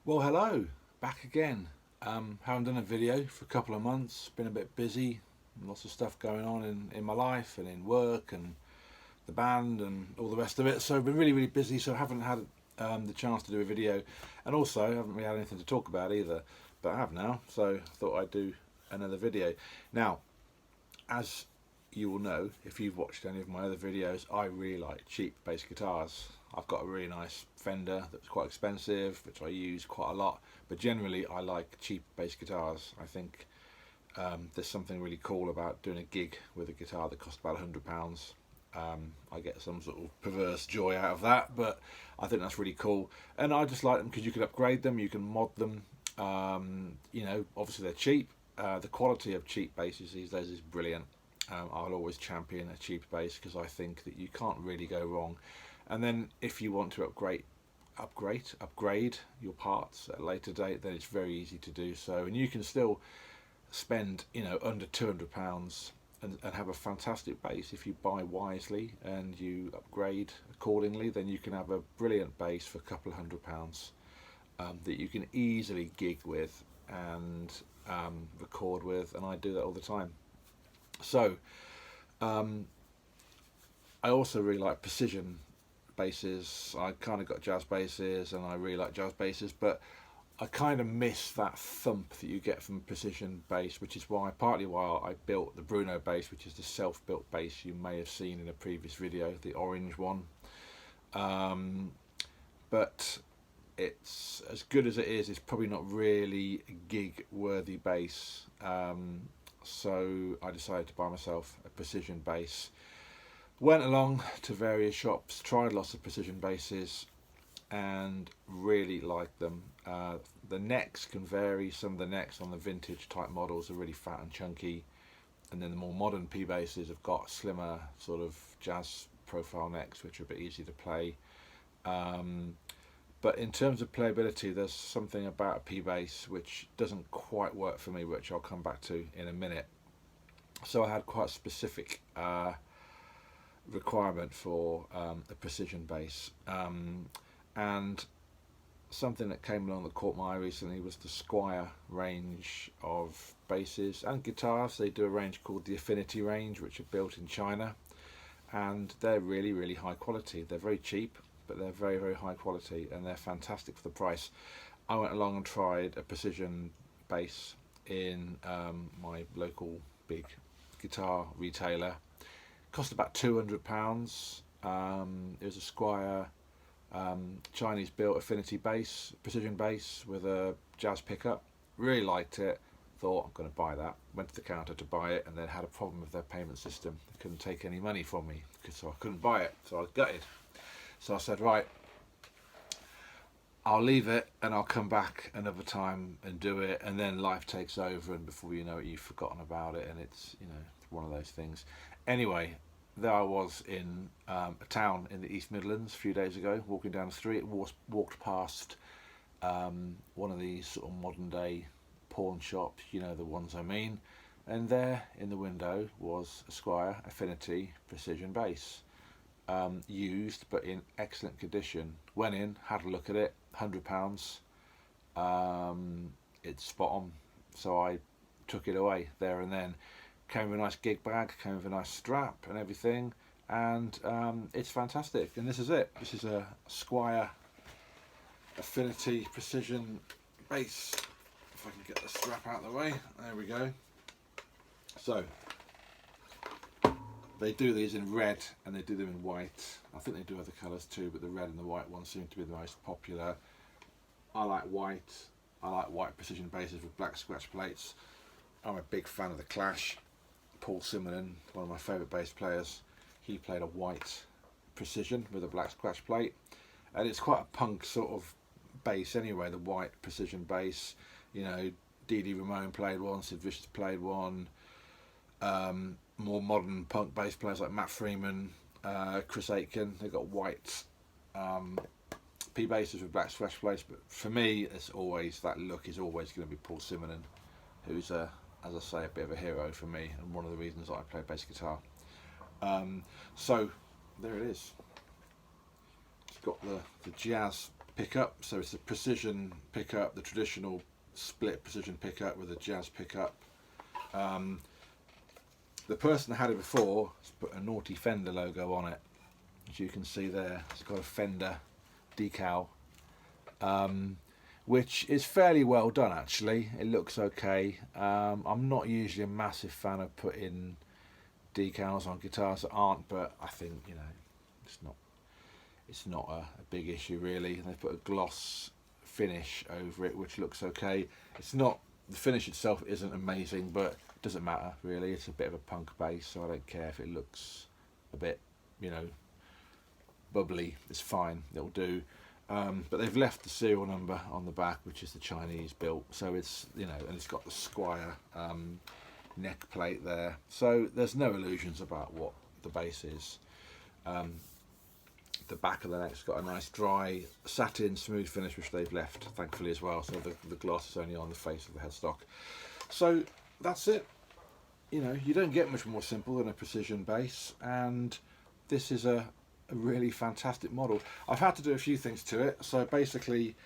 Well, hello, back again. Haven't done a video for a couple of months. Been a bit busy, lots of stuff going on in my life and in work and the band and all the rest of it. So I've been really busy. So I haven't had the chance to do a video, and also I haven't really had anything to talk about either. But I have now, so I thought I'd do another video. Now, as you will know if you've watched any of my other videos, I really like cheap bass guitars. I've got a really nice Fender that's quite expensive, which I use quite a lot, but generally I like cheap bass guitars. I think there's something really cool about doing a gig with a guitar that costs about £100. I get some sort of perverse joy out of that, but I think that's really cool, and I just like them because you can upgrade them, you can mod them. You know, obviously they're cheap. The quality of cheap basses these days is brilliant. I'll always champion a cheap bass because I think that you can't really go wrong. And then if you want to upgrade your parts at a later date, then it's very easy to do so, and you can still spend, you know, under £200 and have a fantastic bass if you buy wisely and you upgrade accordingly. Then you can have a brilliant bass for a couple of £100 that you can easily gig with and record with, and I do that all the time. So I also really like precision basses. I kind of got jazz basses and I really like jazz basses, but I kind of miss that thump that you get from precision bass, which is partly why I built the Bruno bass, which is the self-built bass you may have seen in a previous video, the orange one. But it's as good as it is, it's probably not really a gig worthy bass. So I decided to buy myself a precision bass. Went along to various shops, tried lots of precision basses and really liked them. The necks can vary. Some of the necks on the vintage type models are really fat and chunky, and then the more modern P basses have got slimmer sort of jazz profile necks which are a bit easier to play. But in terms of playability, there's something about a P bass which doesn't quite work for me, which I'll come back to in a minute. So I had quite a specific requirement for a precision bass, and something that came along that caught my eye recently was the Squier range of basses and guitars. They do a range called the Affinity range, which are built in China, and they're really high quality. They're very cheap, but they're very high quality, and they're fantastic for the price. I went along and tried a precision bass in my local big guitar retailer. Cost about £200. It was a Squier Chinese built Affinity bass, precision bass with a jazz pickup. Really liked it. Thought I'm going to buy that. Went to the counter to buy it, and then had a problem with their payment system. They couldn't take any money from me, so I couldn't buy it. So I was gutted. So I said, right, I'll leave it and I'll come back another time and do it. And then life takes over, and before you know it, you've forgotten about it, and it's, you know, one of those things. Anyway, there I was in a town in the East Midlands a few days ago, walking down the street, walked past one of these sort of modern day pawn shops, you know, the ones I mean, and there in the window was a Squier Affinity precision bass, used but in excellent condition. Went in, had a look at it, £100. It's spot on, so I took it away there and then. Came with a nice gig bag, came with a nice strap and everything, and it's fantastic. And this is it. This is a Squier Affinity precision bass. If I can get the strap out of the way, there we go. So they do these in red and they do them in white. I think they do other colours too, but the red and the white ones seem to be the most popular. I like white. I like white precision basses with black scratch plates. I'm a big fan of the Clash. Paul Simonon, one of my favourite bass players, he played a white precision with a black scratch plate, and it's quite a punk sort of bass anyway, the white precision bass. You know, Dee Dee Ramone played one, Sid Vicious played one, more modern punk bass players like Matt Freeman, Chris Aitken, they've got white P basses with black scratch plates, but for me it's always, that look is always going to be Paul Simonon, who's as I say, a bit of a hero for me, and one of the reasons I play bass guitar. So there it is. It's got the jazz pickup, so it's a precision pickup, the traditional split precision pickup with a jazz pickup. The person that had it before has put a naughty Fender logo on it, as you can see there. It's got a Fender decal, which is fairly well done actually. It looks okay. I'm not usually a massive fan of putting decals on guitars that aren't, but I think, you know, it's not a big issue really. They put a gloss finish over it, which looks okay. It's not, the finish itself isn't amazing, but it doesn't matter really. It's a bit of a punk bass, so I don't care if it looks a bit, you know, bubbly. It's fine, it'll do. But they've left the serial number on the back, which is the Chinese built, so it's, you know, and it's got the Squier neck plate there, so there's no illusions about what the bass is. The back of the neck's got a nice dry satin smooth finish, which they've left thankfully as well, so the gloss is only on the face of the headstock. So that's it. You know, you don't get much more simple than a precision bass, and this is a really fantastic model. I've had to do a few things to it. So basically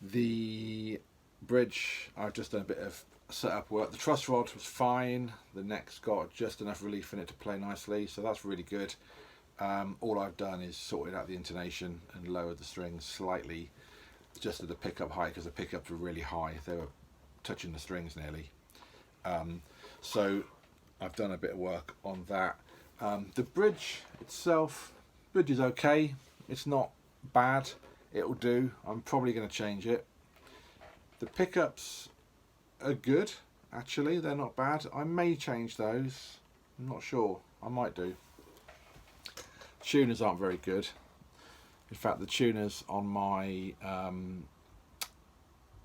the bridge, I've just done a bit of setup work. The truss rod was fine, the neck's got just enough relief in it to play nicely, so that's really good. All I've done is sorted out the intonation and lowered the strings slightly, just at the pickup height, because the pickups were really high. They were touching the strings nearly. So I've done a bit of work on that. The bridge itself, bridge is okay. It's not bad. It'll do. I'm probably going to change it. The pickups are good, actually. They're not bad. I may change those. I'm not sure. I might do. Tuners aren't very good. In fact, the tuners on my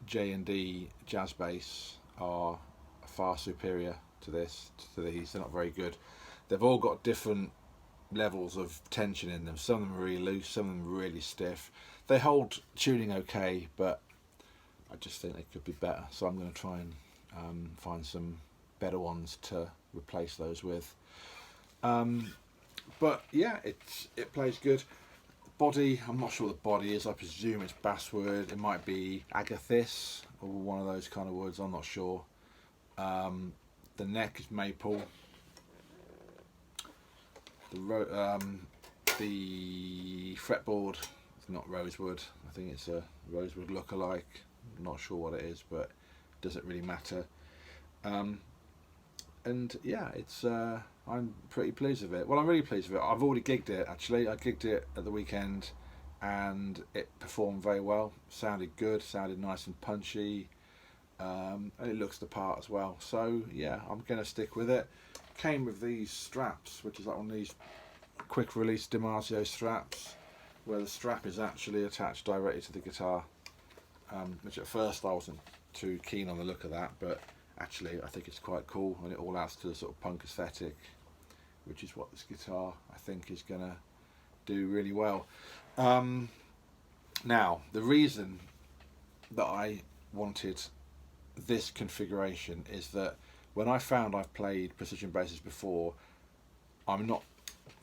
J&D jazz bass are far superior to these. They're not very good. They've all got different levels of tension in them. Some of them are really loose, some of them are really stiff. They hold tuning okay, but I just think they could be better. So I'm going to try and find some better ones to replace those with. But yeah, it plays good. Body, I'm not sure what the body is. I presume it's basswood. It might be agathis or one of those kind of woods. I'm not sure. The neck is maple. The fretboard is not rosewood. I think it's a rosewood lookalike. I'm not sure what it is, but it doesn't really matter. And yeah, it's I'm pretty pleased with it. Well, I'm really pleased with it. I've already gigged it actually. I gigged it at the weekend, and it performed very well. Sounded good. Sounded nice and punchy. And it looks the part as well. So yeah, I'm gonna stick with it. Came with these straps, which is like one of these quick release DiMarzio straps, where the strap is actually attached directly to the guitar, which at first I wasn't too keen on the look of that, but actually I think it's quite cool, and it all adds to the sort of punk aesthetic, which is what this guitar I think is gonna do really well. Now the reason that I wanted this configuration is that when I found I've played precision basses before, I'm not,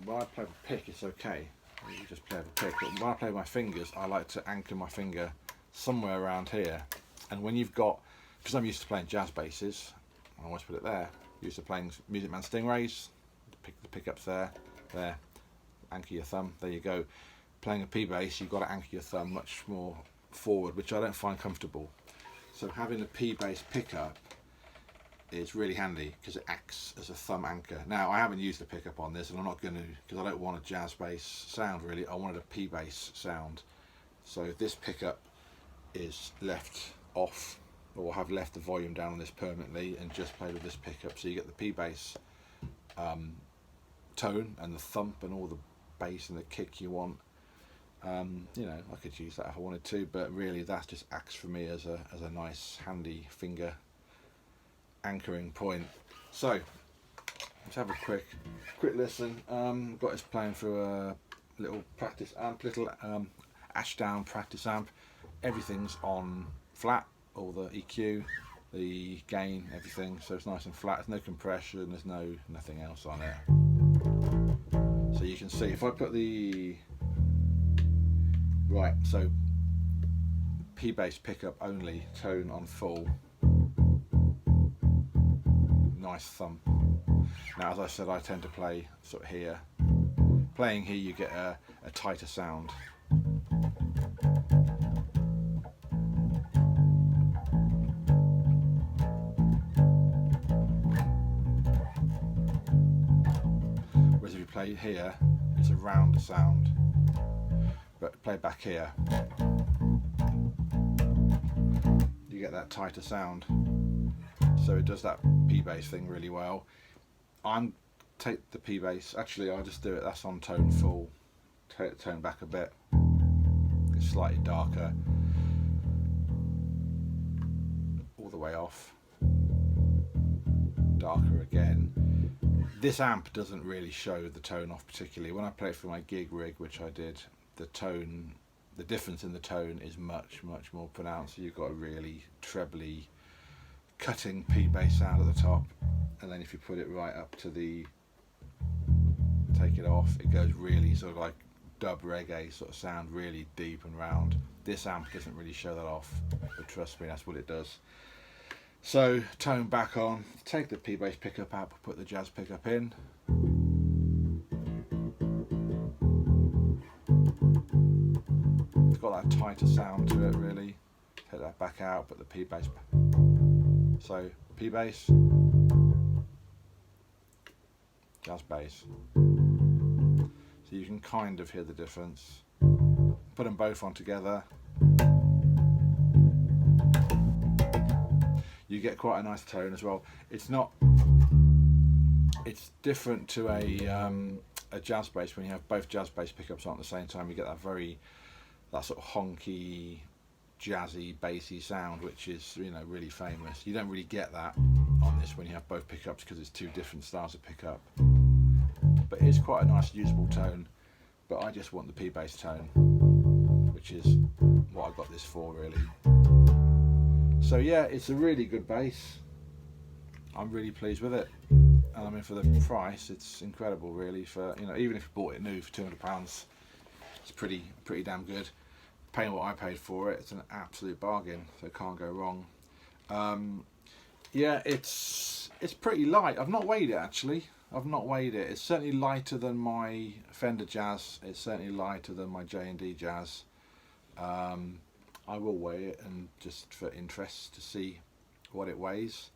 when I play with a pick it's okay, you just play with a pick, but when I play with my fingers I like to anchor my finger somewhere around here. And when you've got, because I'm used to playing jazz basses, I always put it there, used to playing Music Man Stingrays, the pickups there, anchor your thumb, there you go. Playing a P bass, you've got to anchor your thumb much more forward, which I don't find comfortable. So having a P bass pickup is really handy because it acts as a thumb anchor. Now I haven't used a pickup on this, and I'm not going to, because I don't want a jazz bass sound really. I wanted a P bass sound. So this pickup is left off, or have left the volume down on this permanently and just played with this pickup, so you get the P bass tone and the thump and all the bass and the kick you want. You know, I could use that if I wanted to, but really that just acts for me as a nice handy finger anchoring point. So let's have a quick listen. Got this playing through a little practice amp, little Ashdown practice amp. Everything's on flat, all the EQ, the gain, everything, so it's nice and flat. There's no compression, there's nothing else on it. So you can see if I put the Right, so P bass pickup only, tone on full, nice thump. Now as I said, I tend to play sort of here. Playing here you get a tighter sound. Whereas if you play here, it's a rounder sound. But play back here, you get that tighter sound. So it does that P bass thing really well. Take the P bass, actually I'll just do it, that's on tone full, tone back a bit, it's slightly darker, all the way off, darker again. This amp doesn't really show the tone off particularly. When I play it for my gig rig, which I did, the difference in the tone is much more pronounced. So you've got a really trebly cutting P bass sound at the top, and then if you put it right up to take it off, it goes really sort of like dub reggae sort of sound, really deep and round. This amp doesn't really show that off, but trust me, that's what it does. So tone back on, take the P bass pickup out, put the jazz pickup in. It's got that tighter sound to it really. Take that back out, put the P bass back. So P bass, jazz bass. So you can kind of hear the difference. Put them both on together. You get quite a nice tone as well. It's different to a jazz bass. When you have both jazz bass pickups on at the same time, you get that sort of honky, jazzy, bassy sound, which is, you know, really famous. You don't really get that on this when you have both pickups because it's two different styles of pickup. But it's quite a nice usable tone. But I just want the P bass tone, which is what I got this for really. So yeah, it's a really good bass. I'm really pleased with it, and I mean for the price, it's incredible really. For, you know, even if you bought it new for £200, it's pretty damn good. Paying what I paid for it, it's an absolute bargain. So it can't go wrong. Yeah, it's pretty light. I've not weighed it actually. I've not weighed it. It's certainly lighter than my Fender Jazz. It's certainly lighter than my J&D Jazz. I will weigh it, and just for interest to see what it weighs.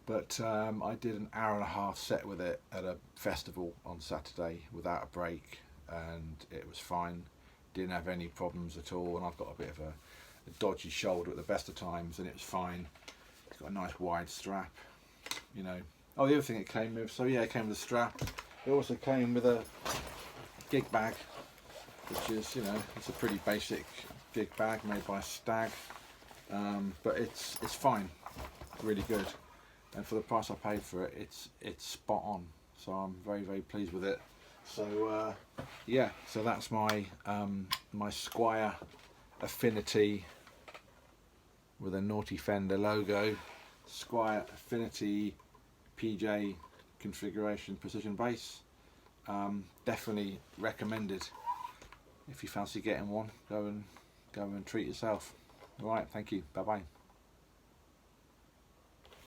But I did an hour-and-a-half set with it at a festival on Saturday without a break, and it was fine. Didn't have any problems at all, and I've got a bit of a dodgy shoulder at the best of times, and it was fine. It's got a nice wide strap, you know. Oh, the other thing it came with, so yeah, it came with a strap. It also came with a gig bag, which is, you know, it's a pretty basic gig bag made by Stag, but it's fine, really good, and for the price I paid for it, it's spot on. So I'm very pleased with it. So yeah, so that's my my Squier Affinity with a naughty Fender logo, Squier Affinity PJ configuration precision bass. Definitely recommended. If you fancy getting one, go and treat yourself. All right, thank you. Bye bye.